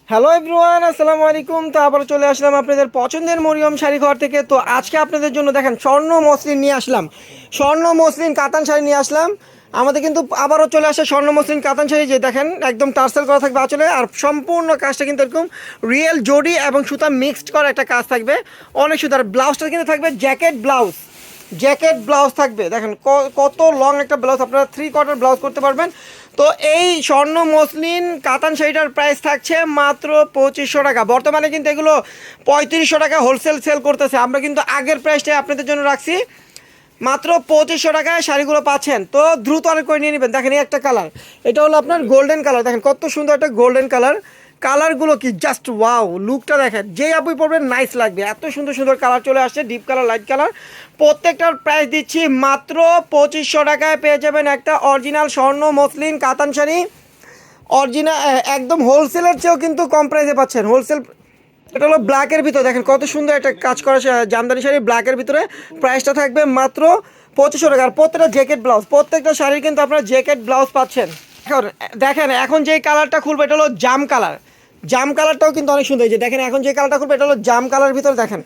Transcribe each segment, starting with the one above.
Hello everyone, আসসালামু আলাইকুম। তো আবার চলে আসলাম আপনাদের পছন্দের মরিয়ম শাড়ি ঘর থেকে। তো আজকে আপনাদের জন্য দেখেন স্বর্ণ মসলিন নিয়ে আসলাম, স্বর্ণ মসলিন কাতান শাড়ি নিয়ে আসলাম। আমাদের কিন্তু আবারও চলে আসে স্বর্ণ মসলিন কাতান শাড়ি, যে দেখেন একদম টার্সেল করা থাকবে আঁচলে, আর সম্পূর্ণ কাজটা কিন্তু এরকম রিয়েল জড়ি এবং সুতা মিক্সড করা একটা কাজ থাকবে, অনেক সুতার। ব্লাউজটা কিন্তু থাকবে জ্যাকেট ব্লাউজ, জ্যাকেট ব্লাউজ থাকবে। দেখেন কত লং একটা ব্লাউজ, আপনারা 3/4 ব্লাউজ করতে পারবেন। তো এই স্বর্ণ মসলিন কাতান শাড়িটার প্রাইস থাকছে মাত্র 2500 টাকা। বর্তমানে কিন্তু এগুলো 3500 টাকা হোলসেল সেল করতেছে। আমরা কিন্তু আগের প্রাইসটাই আপনাদের জন্য রাখছি, মাত্র 2500 টাকায় শাড়িগুলো পাচ্ছেন। তো দ্রুত অনেক করে নিয়ে নেবেন। দেখেন এই একটা কালার, এটা হলো আপনার গোল্ডেন কালার। দেখেন কত সুন্দর একটা গোল্ডেন কালার, কালারগুলো কি জাস্ট ওয়াও, লুকটা দেখেন, যেই আপুই পরবেন নাইস লাগবে। এত সুন্দর সুন্দর কালার চলে আসছে, ডিপ কালার, লাইট কালার। প্রত্যেকটার প্রাইস দিচ্ছি মাত্র 2500 টাকায়। পেয়ে যাবেন একটা অরিজিনাল স্বর্ণ মসলিন কাতান শাড়ি, অরিজিনাল একদম হোলসেলের চেয়েও কিন্তু কম প্রাইসে পাচ্ছেন। হোলসেল, এটা হলো ব্ল্যাকের ভিতরে, দেখেন কত সুন্দর একটা কাজ করা জামদানি শাড়ি ব্ল্যাকের ভিতরে। প্রাইসটা থাকবে মাত্র 2500 টাকা। আর প্রত্যেকটা জ্যাকেট ব্লাউজ, প্রত্যেকটা শাড়ির কিন্তু আপনারা জ্যাকেট ব্লাউজ পাচ্ছেন। এখন দেখেন, এখন যেই কালারটা খুলবে এটা হলো জাম কালার। জাম কালারটাও কিন্তু অনেক সুন্দর। এই যে দেখেন এখন যে কালারটা খুলবে এটা হলো জাম কালার ভিতরে। দেখেন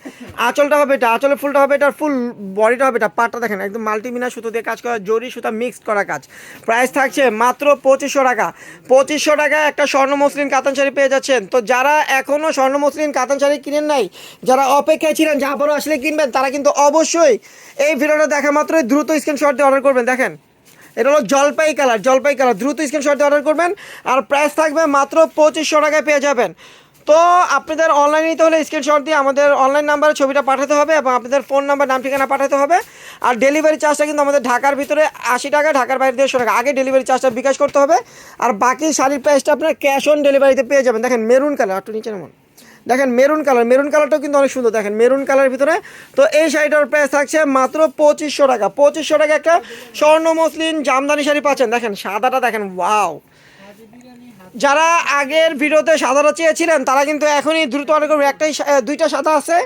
আঁচলটা হবে এটা, আঁচলের ফুলটা হবে এটা, ফুল বডিটা হবে এটা, পাটটা দেখেন একদম মাল্টিমিনা সুতো দিয়ে কাজ করা, জরি সুতা মিক্সড করা কাজ। প্রাইস থাকছে মাত্র 2500 টাকা। 2500 টাকায় একটা স্বর্ণ মসলিন কাতান শাড়ি পেয়ে যাচ্ছেন। তো যারা এখনও স্বর্ণ মসলিন কাতান শাড়ি কিনেন নাই, যারা অপেক্ষায় ছিলেন যে আবারও আসলে কিনবেন, তারা কিন্তু অবশ্যই এই ভিডিওটা দেখা মাত্রই দ্রুত স্ক্রিনশট দিয়ে অর্ডার করবেন। দেখেন এটা হলো জলপাই কালার, জলপাই কালার, দ্রুত স্ক্রিনশট দিয়ে অর্ডার করবেন। আর প্রাইস থাকবে মাত্র 2500 টাকায় পেয়ে যাবেন। তো আপনাদের অনলাইনে নিতে হলে স্ক্রিনশট দিয়ে আমাদের অনলাইন নাম্বারে ছবিটা পাঠাতে হবে এবং আপনাদের ফোন নাম্বার, নাম, ঠিকানা পাঠাতে হবে। আর ডেলিভারি চার্জটা কিন্তু আমাদের ঢাকার ভিতরে 80 টাকা, ঢাকার বাইরে 150 টাকা। আগে ডেলিভারি চার্জটা বিকাশ করতে হবে, আর বাকি শাড়ির প্রাইসটা আপনার ক্যাশ অন ডেলিভারিতে পেয়ে যাবেন। দেখেন মেরুন কালার, একটু নিচে নামান, দেখেন মেরুন কালার, মেরুন কালারটাও কিন্তু অনেক সুন্দর। দেখেন মেরুন কালারের ভিতরে। তো এই শাড়িটার প্রাইস থাকছে মাত্র 2500 টাকা। 2500 টাকা একটা স্বর্ণ মসলিন জামদানি শাড়ি পাচ্ছেন। দেখেন সাদাটা দেখেন, ওয়াও। যারা আগের ভিডিওতে সাদাটা চেয়েছিলেন তারা কিন্তু এখনই দ্রুত অর্ডার করবেন। একটাই দুইটা সাদা আছে,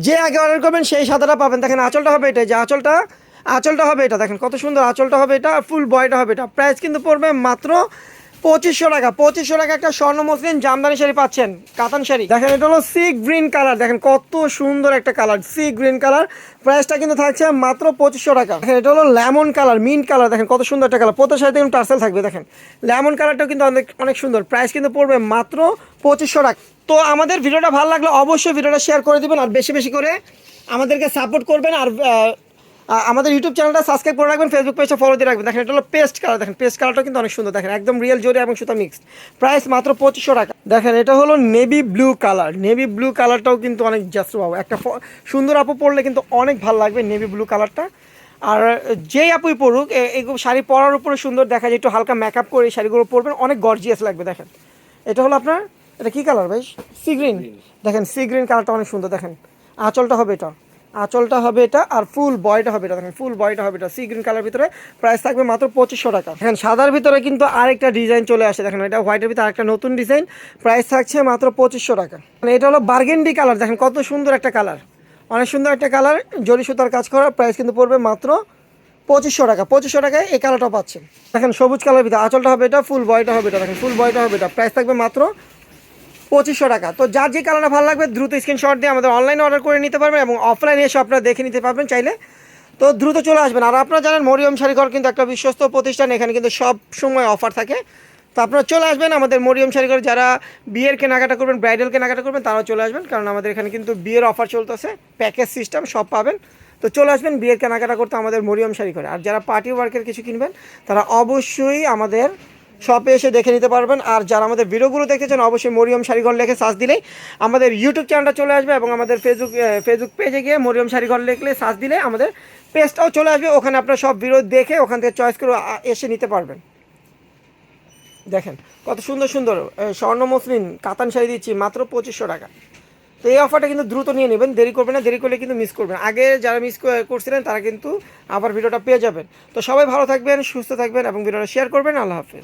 যে আগে অর্ডার করবেন সেই সাদাটা পাবেন। দেখেন আঁচলটা হবে এটা, যে আঁচলটা হবে এটা, দেখেন কত সুন্দর আঁচলটা হবে এটা, ফুল বয়টা হবে এটা। প্রাইস কিন্তু পড়বে মাত্র 2500 টাকা। 2500 টাকা একটা স্বর্ণ মসলিন জামদানি শাড়ি পাচ্ছেন, কাতান শাড়ি। দেখেন এটা হলো সি গ্রিন কালার, দেখেন কত সুন্দর একটা কালার, সি গ্রিন কালার। প্রাইসটা কিন্তু থাকছে মাত্র 2500 টাকা। দেখেন এটা হলো লেমন কালার, মিন্ট কালার, দেখেন কত সুন্দর একটা কালার। প্রত্যেক শাড়িতে কিন্তু টার্সেল থাকবে। দেখেন লেমন কালারটাও কিন্তু অনেক অনেক সুন্দর। প্রাইস কিন্তু পড়বে মাত্র 2500 টাকা। তো আমাদের ভিডিওটা ভালো লাগলে অবশ্যই ভিডিওটা শেয়ার করে দিবেন, আর বেশি বেশি করে আমাদেরকে সাপোর্ট করবেন। আর আমাদের ইউটিউব চ্যানেলটা সাবস্ক্রাইব করে রাখবেন, ফেসবুক পেজটা ফলো দিয়ে রাখবেন। দেখেন এটা হলো পেস্ট কালার, দেখেন পেস্ট কালারটা কিন্তু অনেক সুন্দর। দেখেন একদম রিয়েল জরি এবং সুতা মিক্সড। প্রাইস মাত্র 2500 টাকা। দেখেন এটা হলো navy blue colour, navy blue কালারটাও কিন্তু অনেক জাস্ট পাবো। একটা সুন্দর আপু পরলে কিন্তু অনেক ভালো লাগবে নেভি ব্লু কালারটা। আর যেই আপুই পরুক, এই শাড়ি পরার উপরে সুন্দর দেখা যায়, একটু হালকা মেকআপ করে এই শাড়িগুলো পরবেন, অনেক গর্জিয়াস লাগবে। দেখেন এটা হলো আপনার, এটা কী কালার ভাই? Sea green. দেখেন সি গ্রিন কালারটা অনেক সুন্দর। দেখেন আঁচলটা হবে এটা, আঁচলটা হবে এটা, আর ফুল বয়টা হবে এটা। দেখেন ফুল বয়টা হবে এটা সি গ্রিন কালার ভিতরে। প্রাইস থাকবে মাত্র 2500 টাকা। দেখেন সাদার ভিতরে কিন্তু আরেকটা ডিজাইন চলে আসে। দেখেন এটা হোয়াইটের ভিতরে আরেকটা নতুন ডিজাইন। প্রাইস থাকছে মাত্র 2500 টাকা। মানে এটা হলো বার্গেন্ডি কালার, দেখেন কত সুন্দর একটা কালার, অনেক সুন্দর একটা কালার, জরি সুতার কাজ করা। প্রাইস কিন্তু পড়বে মাত্র 2500 টাকা। 2500 টাকায় এই কালারটা পাচ্ছেন। দেখেন সবুজ কালার ভিতরে, আঁচলটা হবে এটা, ফুল বয়টা হবে এটা। দেখেন ফুল বয়টা হবে এটা। প্রাইস থাকবে মাত্র 2500 টাকা। তো যার যে কালারটা ভালো লাগবে দ্রুত স্ক্রিনশট দিয়ে আমাদের অনলাইনে অর্ডার করে নিতে পারবেন, এবং অফলাইনে এসে আপনারা দেখে নিতে পারবেন চাইলে। তো দ্রুত চলে আসবেন। আর আপনারা জানেন মরিয়ম শাড়িঘর কিন্তু একটা বিশ্বস্ত প্রতিষ্ঠান, এখানে কিন্তু সব সময় অফার থাকে। তো আপনারা চলে আসবেন আমাদের মরিয়ম শাড়িঘর। যারা বিয়ের কেনাকাটা করবেন, ব্রাইডাল কেনাকাটা করবেন, তারাও চলে আসবেন, কারণ আমাদের এখানে কিন্তু বিয়ের অফার চলতেছে, প্যাকেজ সিস্টেম সব পাবেন। তো চলে আসবেন বিয়ের কেনাকাটা করতে আমাদের মরিয়ম শাড়িঘরে। আর যারা পার্টি ওয়ার্কের কিছু কিনবেন, তারা অবশ্যই আমাদের শপে এসে দেখে নিতে পারবেন। আর যারা আমাদের ভিডিওগুলো দেখতে চান, অবশ্যই মরিয়ম শাড়িঘর লিখে সার্চ দিলেই আমাদের ইউটিউব চ্যানেলটা চলে আসবে, এবং আমাদের ফেসবুক পেজে গিয়ে মরিয়ম শাড়িঘর লিখলে সার্চ দিলে আমাদের পেজটাও চলে আসবে। ওখানে আপনারা সব ভিডিও দেখে ওখান থেকে চয়েস করে এসে নিতে পারবেন। দেখেন কত সুন্দর সুন্দর স্বর্ণ মসলিন কাতান শাড়ি দিচ্ছি মাত্র 2500 টাকা। তো এই অফারটা কিন্তু দ্রুত নিয়ে নেবেন, দেরি করবেন না। দেরি করলে কিন্তু মিস করবেন। আগে যারা মিস করছিলেন তারা কিন্তু আবার ভিডিওটা পেয়ে যাবেন। তো সবাই ভালো থাকবেন, সুস্থ থাকবেন, এবং ভিডিওটা শেয়ার করবেন। আল্লাহ হাফেজ।